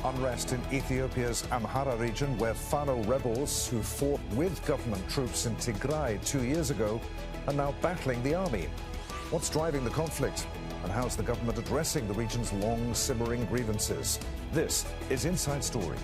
Unrest in Ethiopia's Amhara region, where Fano rebels who fought with government troops in Tigray 2 years ago are now battling the army. What's driving the conflict? And how's the government addressing the region's long simmering grievances? This is Inside Story.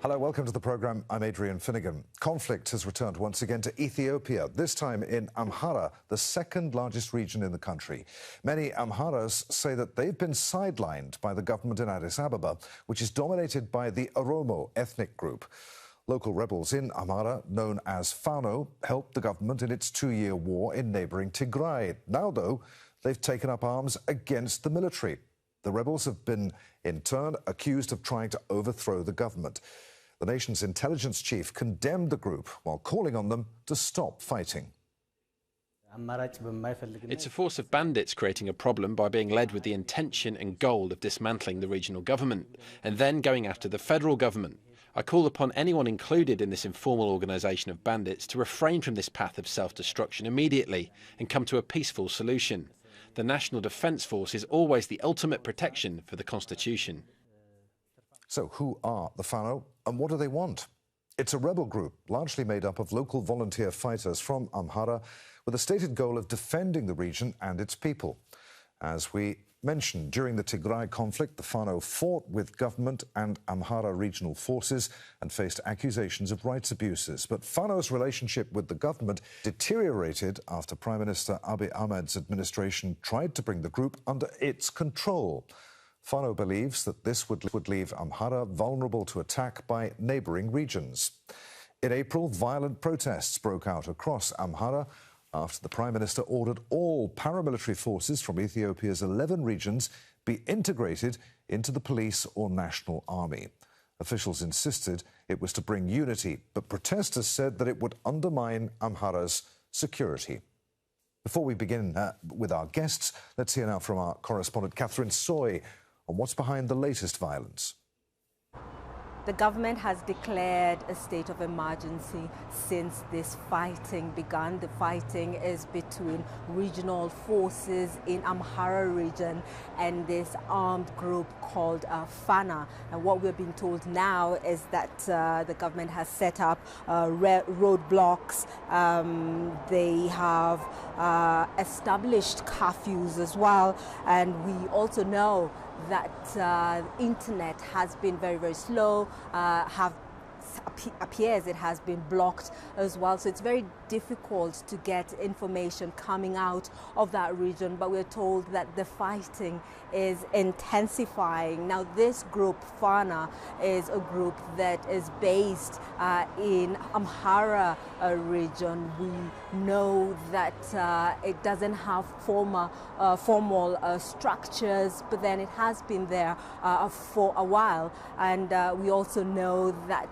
Hello, welcome to the programme. I'm Adrian Finnegan. Conflict has returned once again to Ethiopia, this time in Amhara, the second largest region in the country. Many Amharas say that they've been sidelined by the government in Addis Ababa, which is dominated by the Oromo ethnic group. Local rebels in Amhara, known as Fano, helped the government in its 2-year war in neighbouring Tigray. Now, though, they've taken up arms against the military. The rebels have been, in turn, accused of trying to overthrow the government. The nation's intelligence chief condemned the group while calling on them to stop fighting. It's a force of bandits creating a problem by being led with the intention and goal of dismantling the regional government and then going after the federal government. I call upon anyone included in this informal organisation of bandits to refrain from this path of self-destruction immediately and come to a peaceful solution. The National Defence Force is always the ultimate protection for the Constitution. So who are the Fano and what do they want? It's a rebel group largely made up of local volunteer fighters from Amhara with a stated goal of defending the region and its people. As we mentioned, during the Tigray conflict, the Fano fought with government and Amhara regional forces and faced accusations of rights abuses. But Fano's relationship with the government deteriorated after Prime Minister Abiy Ahmed's administration tried to bring the group under its control. Fano believes that this would leave Amhara vulnerable to attack by neighbouring regions. In April, violent protests broke out across Amhara after the Prime Minister ordered all paramilitary forces from Ethiopia's 11 regions be integrated into the police or national army. Officials insisted it was to bring unity, but protesters said that it would undermine Amhara's security. Before we begin with our guests, let's hear now from our correspondent Catherine Soy on what's behind the latest violence. The government has declared a state of emergency since this fighting began. The fighting is between regional forces in Amhara region and this armed group called Fana. And what we're being told now is that the government has set up roadblocks. They have established curfews as well. And we also know that internet has been very, very slow, appears it has been blocked as well. So it's very difficult to get information coming out of that region, but we're told that the fighting is intensifying. Now, this group, Fana, is a group that is based in Amhara region. We know that it doesn't have formal structures, but then it has been there for a while. And we also know that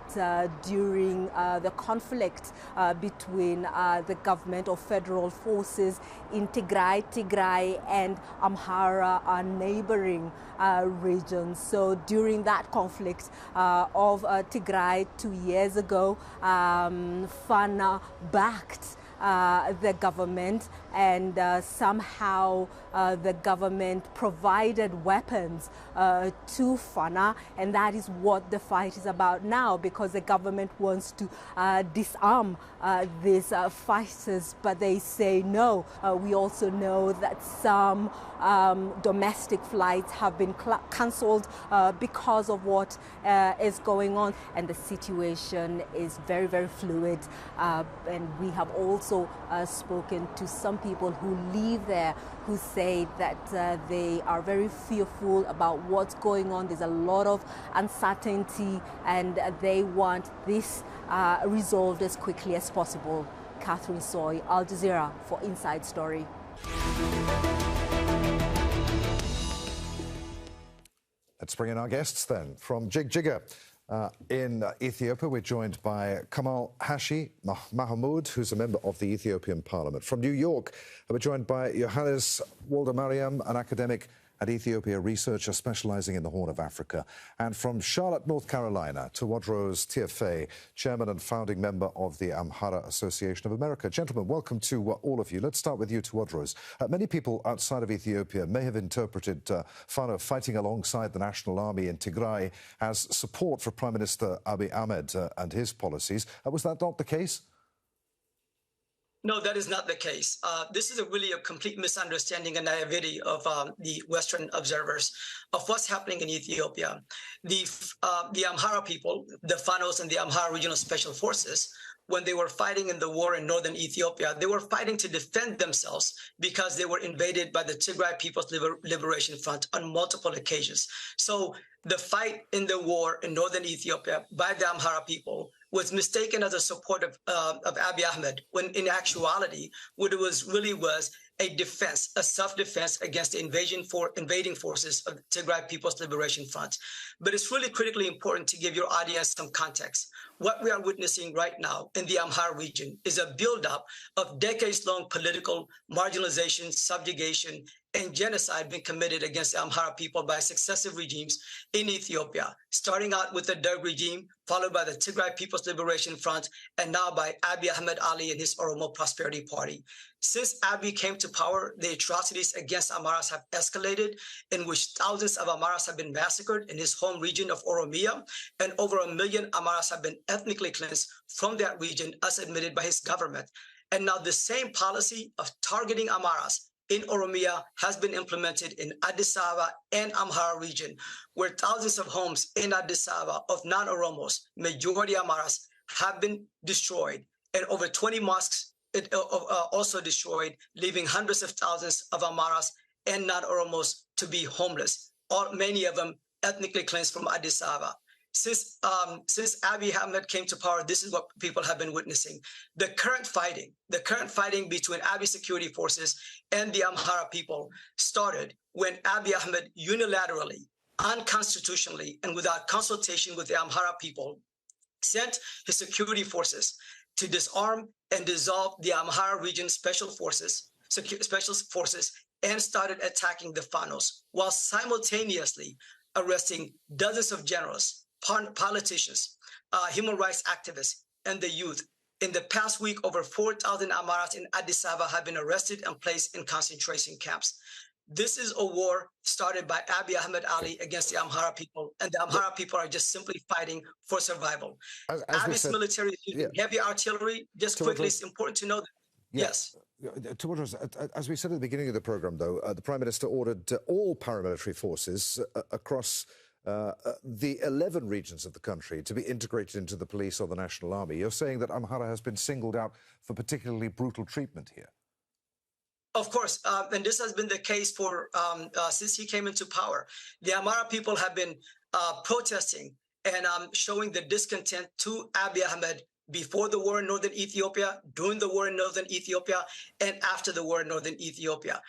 during the conflict between the government or federal forces in Tigray and Amhara are neighboring regions. So during that conflict of Tigray 2 years ago, Fana backed the government, and somehow the government provided weapons to Fana, and that is what the fight is about now, because the government wants to disarm these fighters, but they say no. We also know that some domestic flights have been cancelled because of what is going on, and the situation is very, very fluid, and we have also spoken to some people who live there who say that they are very fearful about what's going on. There's a lot of uncertainty and they want this resolved as quickly as possible. Catherine Soy, Aljazeera for Inside Story. Let's bring in our guests then. From Jigjiga in Ethiopia, we're joined by Kamal Hashi Mahmoud, who's a member of the Ethiopian Parliament. From New York, we're joined by Johannes Waldemariam, an academic at Ethiopia, researcher specializing in the Horn of Africa. And from Charlotte, North Carolina, Tewodros Tiafe, chairman and founding member of the Amhara Association of America. Gentlemen, welcome to all of you. Let's start with you, Tewodros. Many people outside of Ethiopia may have interpreted Fano fighting alongside the National Army in Tigray as support for Prime Minister Abiy Ahmed and his policies. Was that not the case? No, that is not the case. This is really a complete misunderstanding and naivety of the Western observers of what's happening in Ethiopia. The Amhara people, the Fanos and the Amhara Regional Special Forces, when they were fighting in the war in northern Ethiopia, they were fighting to defend themselves because they were invaded by the Tigray People's Liberation Front on multiple occasions. So the fight in the war in northern Ethiopia by the Amhara people was mistaken as a support of Abiy Ahmed, when in actuality, what it was really was a defense, a self-defense against the invading forces of the Tigray People's Liberation Front. But it's really critically important to give your audience some context. What we are witnessing right now in the Amhara region is a buildup of decades-long political marginalization, subjugation, and genocide being committed against the Amhara people by successive regimes in Ethiopia, starting out with the Derg regime, followed by the Tigray People's Liberation Front, and now by Abiy Ahmed Ali and his Oromo Prosperity Party. Since Abiy came to power, the atrocities against Amharas have escalated, in which thousands of Amharas have been massacred in his home region of Oromia, and over 1 million Amharas have been ethnically cleansed from that region, as admitted by his government. And now the same policy of targeting Amharas in Oromia has been implemented in Addis Ababa and Amhara region, where thousands of homes in Addis Ababa of non-Oromos, majority Amharas, have been destroyed, and over 20 mosques also destroyed, leaving hundreds of thousands of Amharas and non-Oromos to be homeless, many of them ethnically cleansed from Addis Ababa. Since Abiy Ahmed came to power, this is what people have been witnessing. The current fighting between Abiy security forces and the Amhara people started when Abiy Ahmed unilaterally, unconstitutionally, and without consultation with the Amhara people, sent his security forces to disarm and dissolve the Amhara region special forces, and started attacking the Fanos, while simultaneously arresting dozens of generals, politicians, human rights activists, and the youth. In the past week, over 4,000 Amharas in Addis Ababa have been arrested and placed in concentration camps. This is a war started by Abiy Ahmed Ali against the Amhara people, and the Amhara people are just simply fighting for survival. Abiy's military is using heavy artillery. Just quickly, it's important to know that. Yes. Tewodros, as we said at the beginning of the program, though, the Prime Minister ordered all paramilitary forces across the 11 regions of the country to be integrated into the police or the National Army. You're saying that Amhara has been singled out for particularly brutal treatment here. Of course, and this has been the case for since he came into power. The Amhara people have been protesting and showing the discontent to Abiy Ahmed before the war in northern Ethiopia, during the war in northern Ethiopia, and after the war in northern Ethiopia.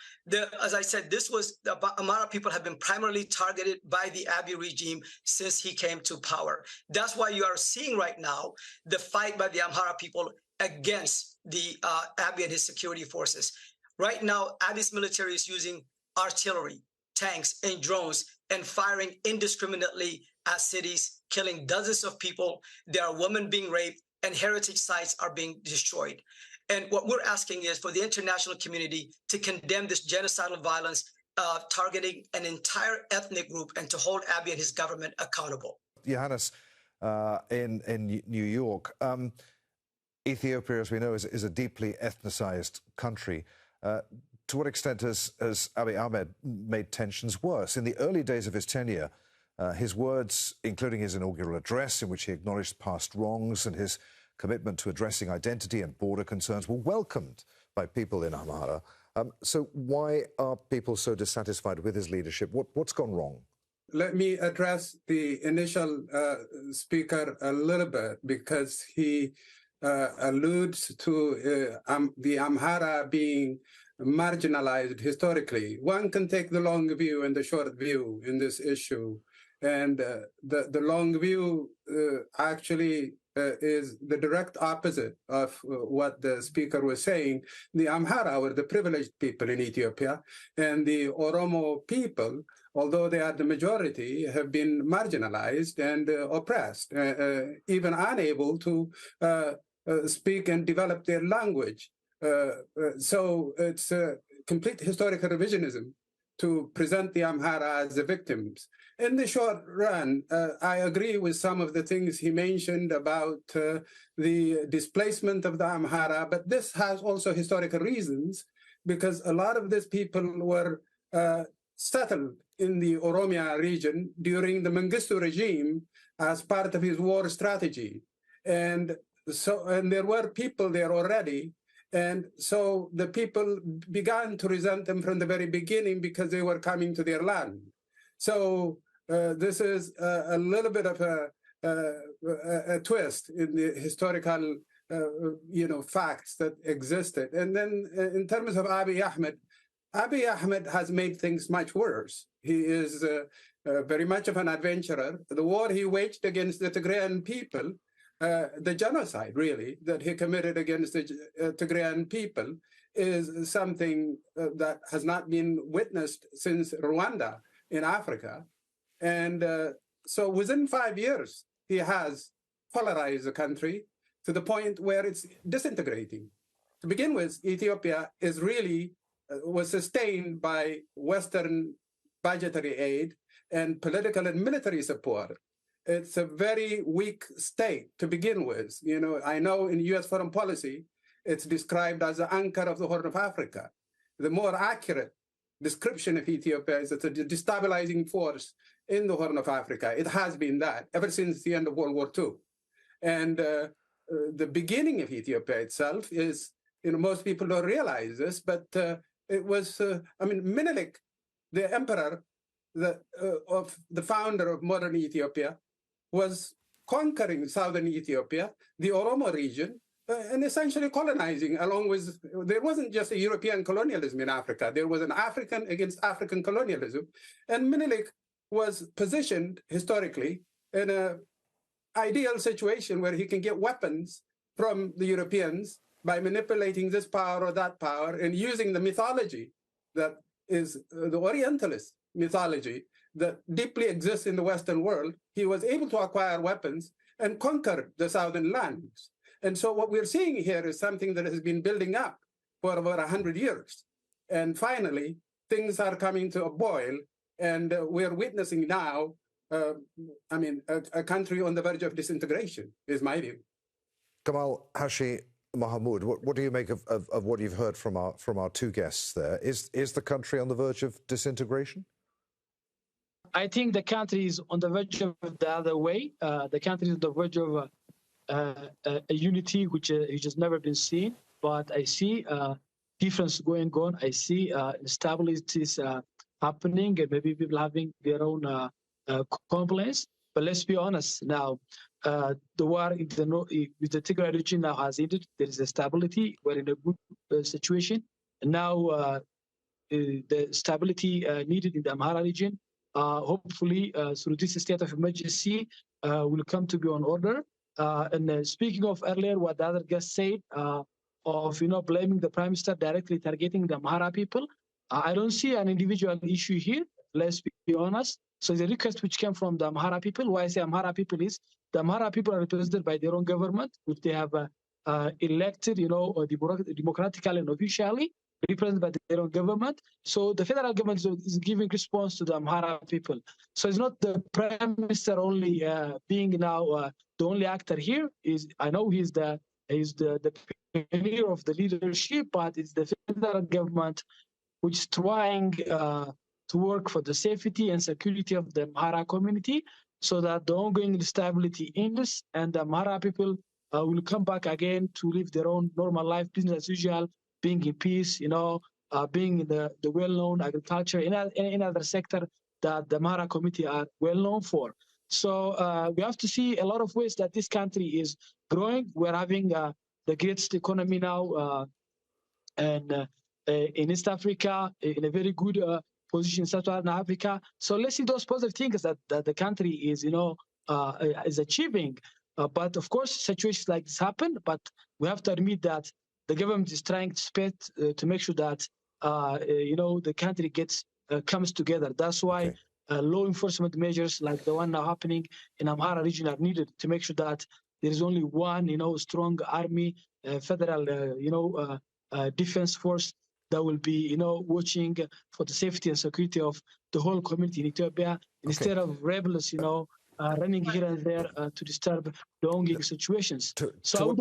As I said, the Amhara people have been primarily targeted by the Abiy regime since he came to power. That's why you are seeing right now the fight by the Amhara people against the Abiy and his security forces. Right now, Abiy's military is using artillery, tanks, and drones, and firing indiscriminately at cities, killing dozens of people. There are women being raped, and heritage sites are being destroyed. And what we're asking is for the international community to condemn this genocidal violence targeting an entire ethnic group and to hold Abiy and his government accountable. Johannes, in New York, Ethiopia, as we know, is a deeply ethnicized country. To what extent has Abiy Ahmed made tensions worse? In the early days of his tenure, his words, including his inaugural address in which he acknowledged past wrongs and his commitment to addressing identity and border concerns, were welcomed by people in Amhara. So why are people so dissatisfied with his leadership? What's gone wrong? Let me address the initial speaker a little bit, because he alludes to the Amhara being marginalized historically. One can take the long view and the short view in this issue. And the long view actually is the direct opposite of what the speaker was saying. The Amhara were the privileged people in Ethiopia, and the Oromo people, although they are the majority, have been marginalized and oppressed, even unable to speak and develop their language. So it's a complete historical revisionism to present the Amhara as the victims. In the short run, I agree with some of the things he mentioned about the displacement of the Amhara, but this has also historical reasons, because a lot of these people were settled in the Oromia region during the Mengistu regime as part of his war strategy. And there were people there already. And so the people began to resent them from the very beginning because they were coming to their land. So this is a little bit of a twist in the historical, facts that existed. And then in terms of Abiy Ahmed has made things much worse. He is very much of an adventurer. The war he waged against the Tigrayan people, the genocide, really, that he committed against the Tigrayan people is something that has not been witnessed since Rwanda in Africa. And so within 5 years, he has polarized the country to the point where it's disintegrating. To begin with, Ethiopia is really was sustained by Western budgetary aid and political and military support. It's a very weak state to begin with. I know in US foreign policy, it's described as the anchor of the Horn of Africa. The more accurate description of Ethiopia is it's a destabilizing force in the Horn of Africa. It has been that ever since the end of World War II. And the beginning of Ethiopia itself is, most people don't realize this, but it was, Menelik, the emperor, of the founder of modern Ethiopia, was conquering southern Ethiopia, the Oromo region, and essentially colonizing along with, there wasn't just a European colonialism in Africa, there was an African against African colonialism. And Menelik was positioned historically in an ideal situation where he can get weapons from the Europeans by manipulating this power or that power and using the mythology that is the Orientalist mythology that deeply exists in the Western world. He was able to acquire weapons and conquer the southern lands. And so what we're seeing here is something that has been building up for over 100 years. And finally, things are coming to a boil, and we're witnessing now, a country on the verge of disintegration, is my view. Kamal Hashi Mahmoud, what do you make of what you've heard from our two guests there? Is the country on the verge of disintegration? I think the country is on the verge of the other way. The country is on the verge of a unity which has never been seen. But I see difference going on. I see instabilities happening, and maybe people having their own complaints. But let's be honest now. The war with the Tigray region now has ended. There is a stability. We're in a good situation. And now the stability needed in the Amhara region, hopefully through this state of emergency, will come to be on order. And speaking of earlier, what the other guest said, of blaming the prime minister directly targeting the Amhara people, I don't see an individual issue here. Let's be honest. So the request which came from the Amhara people, why I say Amhara people is, the Amhara people are represented by their own government, which they have elected, democratically and officially, represented by their own government. So the federal government is giving response to the Amhara people. So it's not the prime minister only being now the only actor here. I know he's the pioneer of the leadership, but it's the federal government which is trying to work for the safety and security of the Amhara community, so that the ongoing instability ends and the Amhara people will come back again to live their own normal life, business as usual, being in peace, being in the well-known agriculture, in any other sector that the Amhara community are well-known for. So we have to see a lot of ways that this country is growing. We're having the greatest economy now and in East Africa, in a very good position in Southern Africa. So let's see those positive things that the country is, is achieving. But of course, situations like this happen. But we have to admit that the government is trying to spend to make sure that the country comes together. That's why law enforcement measures like the one now happening in Amhara region are needed to make sure that there is only one, strong army, federal, defense force that will be, watching for the safety and security of the whole community in Ethiopia, instead of rebels, running here and there to disturb the ongoing situations. I would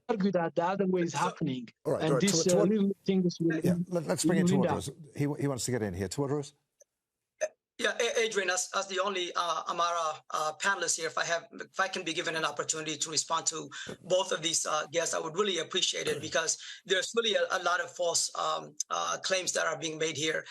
argue that the other way is happening. And these little things will... Yeah, let's bring in Tewodros. He wants to get in here. Tewodros? Yeah, Adrian, as the only Amhara panelist here, if I can be given an opportunity to respond to both of these guests, I would really appreciate it, because there's really a lot of false claims that are being made here.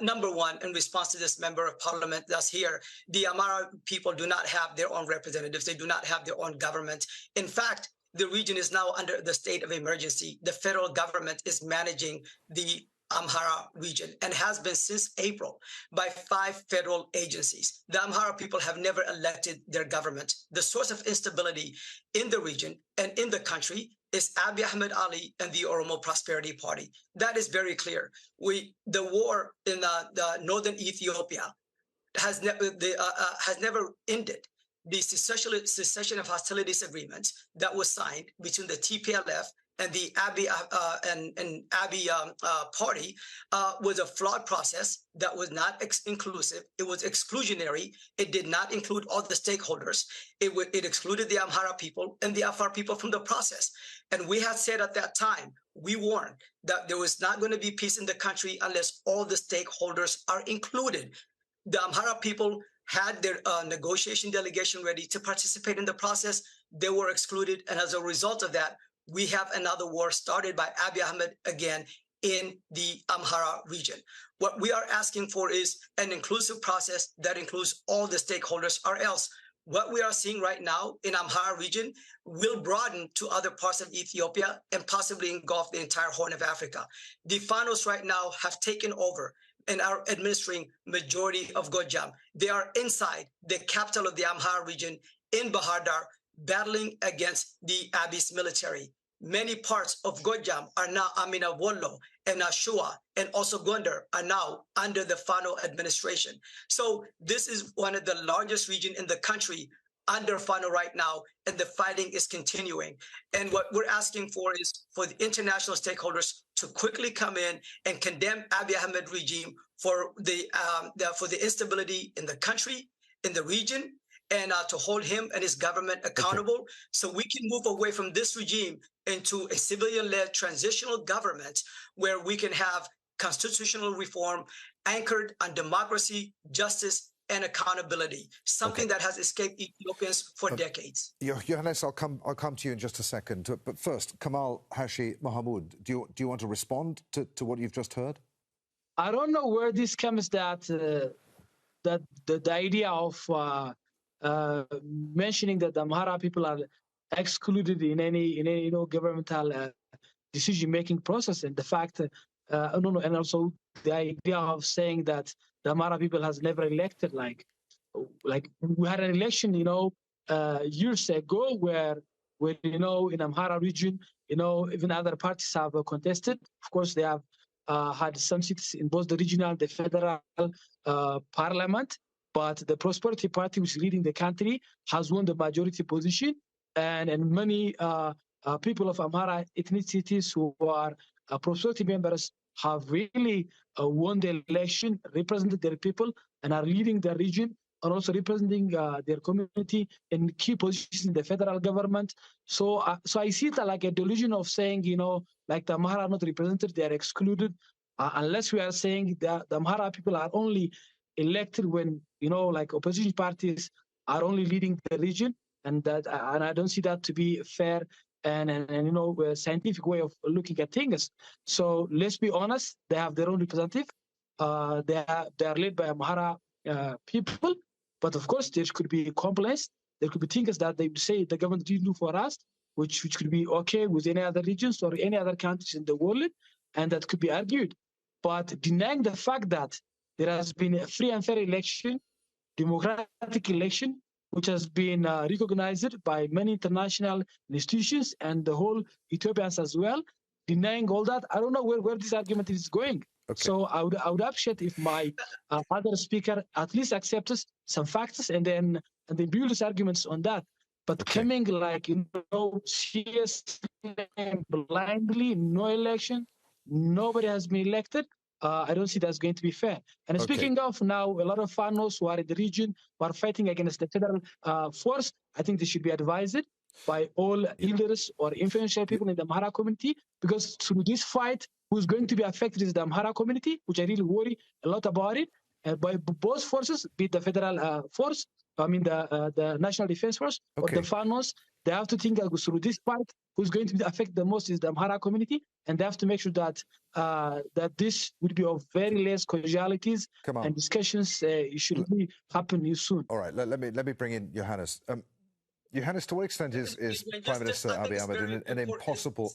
Number one, in response to this member of parliament that's here, the Amhara people do not have their own representatives. They do not have their own government. In fact, the region is now under the state of emergency. The federal government is managing the Amhara region, and has been since April, by 5 federal agencies. The Amhara people have never elected their government. The source of instability in the region and in the country is Abiy Ahmed Ali and the Oromo Prosperity Party. That is very clear. The war in the northern Ethiopia has never ended. The cessation of hostilities agreement that was signed between the TPLF and the Abiy party was a flawed process that was not inclusive. It was exclusionary. It did not include all the stakeholders. It excluded the Amhara people and the Afar people from the process. And we had said at that time, we warned that there was not going to be peace in the country unless all the stakeholders are included. The Amhara people had their negotiation delegation ready to participate in the process. They were excluded. And as a result of that, we have another war started by Abiy Ahmed again in the Amhara region. What we are asking for is an inclusive process that includes all the stakeholders, or else what we are seeing right now in Amhara region will broaden to other parts of Ethiopia and possibly engulf the entire Horn of Africa. The Fanos right now have taken over and are administering majority of Gojam. They are inside the capital of the Amhara region in Bahar Dar, battling against the Abiy's military. Many parts of Gojam are now, Amina Wollo and Ashua and also Gondar are now under the Fano administration. So this is one of the largest regions in the country under Fano right now, and the fighting is continuing. And what we're asking for is for the international stakeholders to quickly come in and condemn Abiy Ahmed regime for the instability in the country, in the region, and to hold him and his government accountable, so we can move away from this regime into a civilian-led transitional government where we can have constitutional reform anchored on democracy, justice, and accountability, something that has escaped Ethiopians for decades. Johannes, I'll come to you in just a second. But first, Kamal Hashi Mohamud, do you want to respond to what you've just heard? I don't know where this comes, that the idea of mentioning that the Amhara people are excluded in any governmental decision-making process, and the fact and also the idea of saying that the Amhara people has never elected, like we had an election years ago where in Amhara region even other parties have contested. Of course, they have had some seats in both the regional and the federal parliament. But the Prosperity Party, which is leading the country, has won the majority position, and many people of Amhara ethnicities who are Prosperity members have really won the election, represented their people, and are leading the region, and also representing their community in key positions in the federal government. So I see it like a delusion of saying, like the Amhara are not represented, they are excluded, unless we are saying that the Amhara people are only elected when like opposition parties are only leading the region, and I don't see that to be fair and a scientific way of looking at things. So let's be honest, they have their own representative. They are led by Amhara people, but of course there could be complaints. There could be things that they say the government didn't do for us, which could be okay with any other regions or any other countries in the world, and that could be argued. But denying the fact that there has been a free and fair election, democratic election, which has been recognized by many international institutions and the whole Ethiopians as well, denying all that. I don't know where this argument is going. Okay. So I would appreciate if my other speaker at least accepts some facts and then build his arguments on that. But coming like, seriously, blindly, no election, nobody has been elected. I don't see that's going to be fair. And speaking of now, a lot of Fanos who are in the region who are fighting against the federal force, I think they should be advised by all leaders or influential people in the Amhara community, because through this fight, who's going to be affected is the Amhara community, which I really worry a lot about it. By both forces, be it the federal force, the National Defense Force, or the Fanos, they have to think that through this fight, who's going to be affected the most is the Amhara community, and they have to make sure that that this would be of very less casualties and discussions. It should really happen soon. All right, let me bring in Johannes. Johannes, to what extent is Prime Minister Abiy Ahmed an impossible...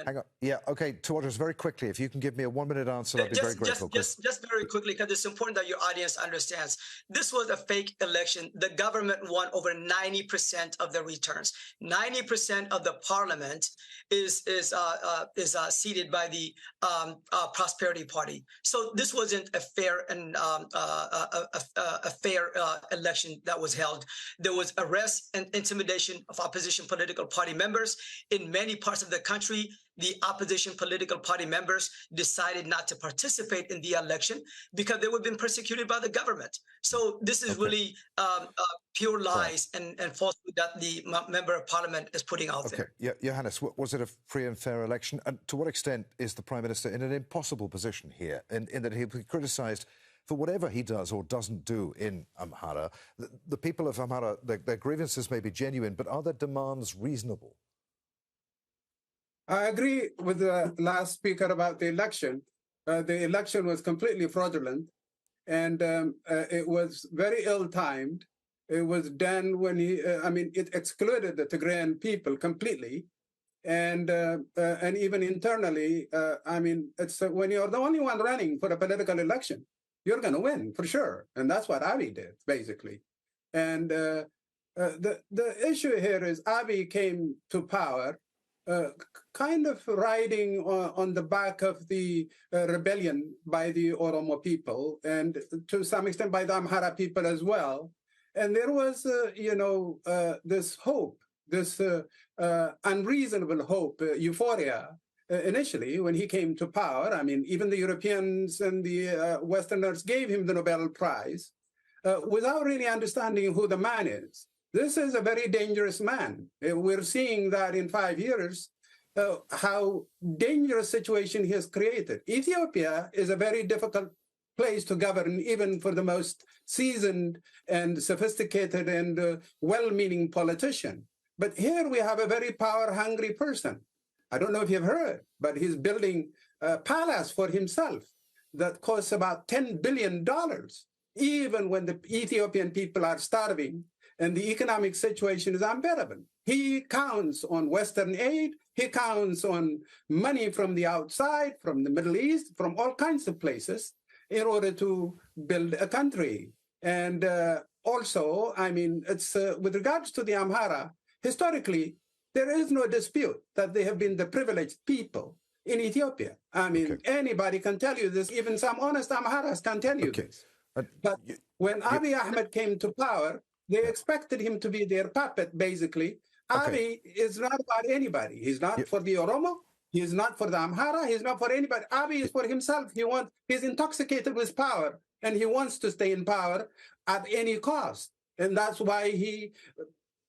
Hang on. Yeah, Tawadros, very quickly, if you can give me a 1-minute answer, I'd be very grateful. Just very quickly, because it's important that your audience understands. This was a fake election. The government won over 90% of the returns. 90% of the parliament is seated by the Prosperity Party. So this wasn't a fair and a fair election that was held. There was arrest and intimidation of opposition political party members. In many parts of the country, the opposition political party members decided not to participate in the election because they were being persecuted by the government. So this is really pure lies and falsehood that the member of parliament is putting out there. Yeah, Johannes, was it a free and fair election? And to what extent is the Prime Minister in an impossible position here, in that he'll be criticised for whatever he does or doesn't do in Amhara? The people of Amhara, their grievances may be genuine, but are their demands reasonable? I agree with the last speaker about the election. The election was completely fraudulent, and it was very ill-timed. It was done when it excluded the Tigrayan people completely. And even internally, it's when you're the only one running for a political election, you're going to win for sure. And that's what Abiy did, basically. And the issue here is Abiy came to power kind of riding on the back of the rebellion by the Oromo people, and to some extent by the Amhara people as well. And there was, this hope, this unreasonable hope, euphoria, initially when he came to power. I mean, even the Europeans and the Westerners gave him the Nobel Prize without really understanding who the man is. This is a very dangerous man. We're seeing that in 5 years, how dangerous situation he has created. Ethiopia is a very difficult place to govern, even for the most seasoned and sophisticated and well-meaning politician. But here we have a very power-hungry person. I don't know if you've heard, but he's building a palace for himself that costs about $10 billion, even when the Ethiopian people are starving and the economic situation is unbearable. He counts on Western aid. He counts on money from the outside, from the Middle East, from all kinds of places in order to build a country. And also, it's with regards to the Amhara, historically, there is no dispute that they have been the privileged people in Ethiopia. Anybody can tell you this. Even some honest Amharas can tell you this. But when Abiy Ahmed came to power, they expected him to be their puppet, basically. Abiy is not about anybody. He's not for the Oromo. He's not for the Amhara. He's not for anybody. Abiy is for himself. He's intoxicated with power, and he wants to stay in power at any cost. And that's why he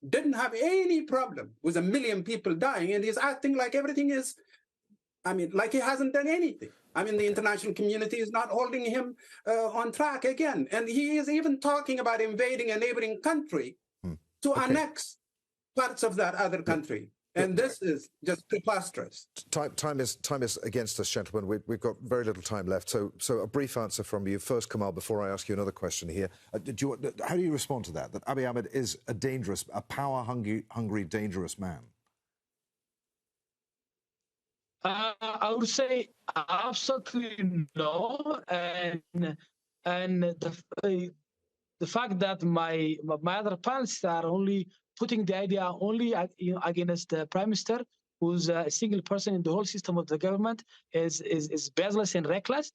didn't have any problem with 1 million people dying, and he's acting like everything is, like he hasn't done anything. The international community is not holding him on track again. And he is even talking about invading a neighboring country to annex parts of that other country. And this is just preposterous. Time is against us, gentlemen. We've got very little time left. So a brief answer from you first, Kamal, before I ask you another question here. How do you respond to that Abiy Ahmed is a power-hungry, dangerous man? I would say absolutely no. And the fact that my other panelists are only putting the idea only against the prime minister, who's a single person in the whole system of the government, is baseless and reckless.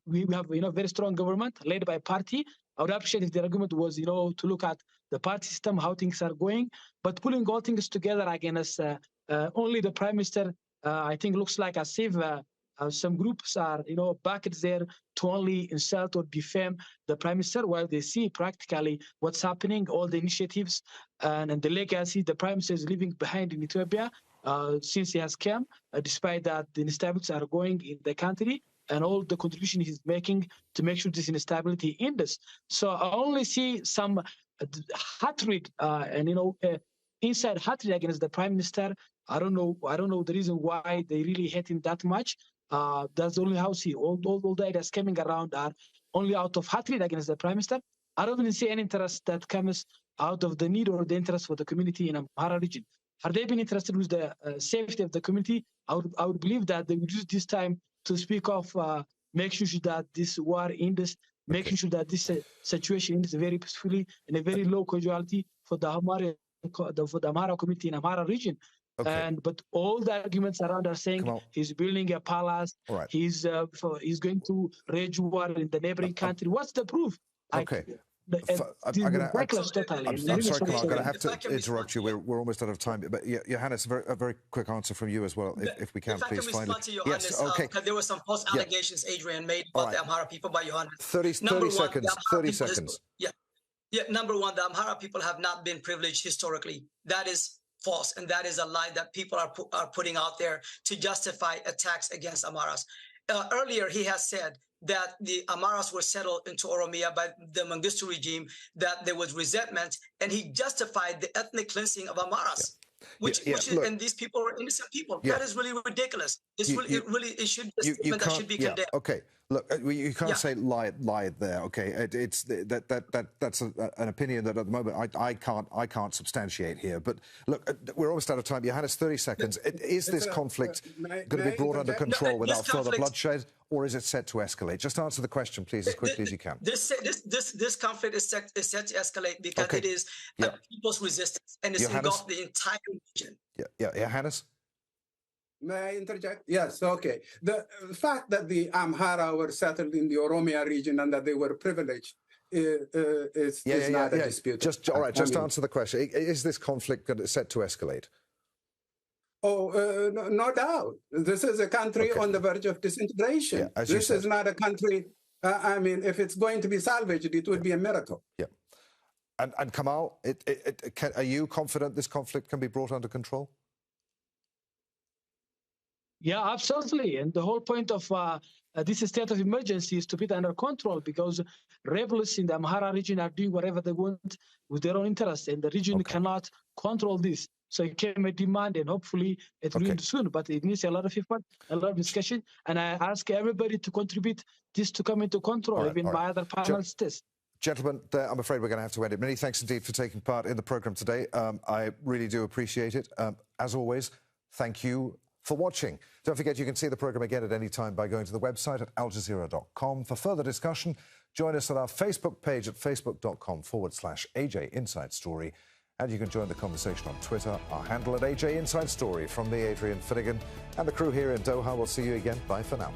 We have very strong government led by a party. I would appreciate if the argument was to look at the party system, how things are going, but pulling all things together against only the prime minister, I think looks like as if some groups are backed there to only insult or defame the prime minister, while they see practically what's happening, all the initiatives and the legacy the prime minister is leaving behind in Ethiopia since he has come, despite that the instabilities are going in the country and all the contribution he's making to make sure this instability ends. So I only see some hatred and inside hatred against the prime minister. I don't know the reason why they really hate him that much. That's only how I see all the ideas coming around are only out of hatred against the prime minister. I don't even see any interest that comes out of the need or the interest for the community in Amhara region. Had they been interested with the safety of the community, I would believe that they would use this time to speak of making sure that this war ends, making sure that this situation ends very peacefully and a very low casualty for the Amhara community in Amhara region. Okay. But all the arguments around are saying he's building a palace, right. he's going to rage war in the neighboring country. What's the proof? Okay. I'm sorry, Kamal, I'm going to have to interrupt you. We're almost out of time. But Johannes, a very quick answer from you as well, if we can, please. If I can respond to Johannes, yes, okay. Because there were some false allegations, Adrian, made about the Amhara people by Johannes. 30 seconds. 30 seconds. Number one, the Amhara people have not been privileged historically. That is false, and that is a lie that people are putting out there to justify attacks against Amharas. Earlier, he has said that the Amharas were settled into Oromia by the Mengistu regime, that there was resentment, and he justified the ethnic cleansing of Amharas, and these people are innocent people. That is really ridiculous. It should be a statement that should be condemned. Okay, look, you can't say lie there. Okay, it's that's an opinion that at the moment I can't substantiate here. But look, we're almost out of time. Johannes, 30 seconds. Is this conflict going to be brought under control without further bloodshed, or is it set to escalate? Just answer the question, please, as quickly as you can. This conflict is set to escalate because it is a people's resistance, and it's engulfed the entire region. Johannes? May I interject? Yes, okay. The fact that the Amhara were settled in the Oromia region and that they were privileged is not a dispute. Just answer the question. Is this conflict set to escalate? Oh, no doubt. This is a country on the verge of disintegration. This is not a country, I mean, if it's going to be salvaged, it would be a miracle. Yeah. And Kamal, are you confident this conflict can be brought under control? Yeah, absolutely. And the whole point of this state of emergency is to put it under control, because rebels in the Amhara region are doing whatever they want with their own interests, and the region cannot control this. So it came a demand, and hopefully it will end soon. But it needs a lot of effort, a lot of discussion. And I ask everybody to contribute this to come into control, even my other panelists. Gentlemen, I'm afraid we're going to have to end it. Many thanks indeed for taking part in the programme today. I really do appreciate it. As always, thank you for watching. Don't forget you can see the programme again at any time by going to the website at aljazeera.com. For further discussion, join us on our Facebook page at facebook.com/AJ Inside Story. And you can join the conversation on Twitter, our handle at AJ Inside Story. From me, Adrian Finnegan, and the crew here in Doha. We'll see you again. Bye for now.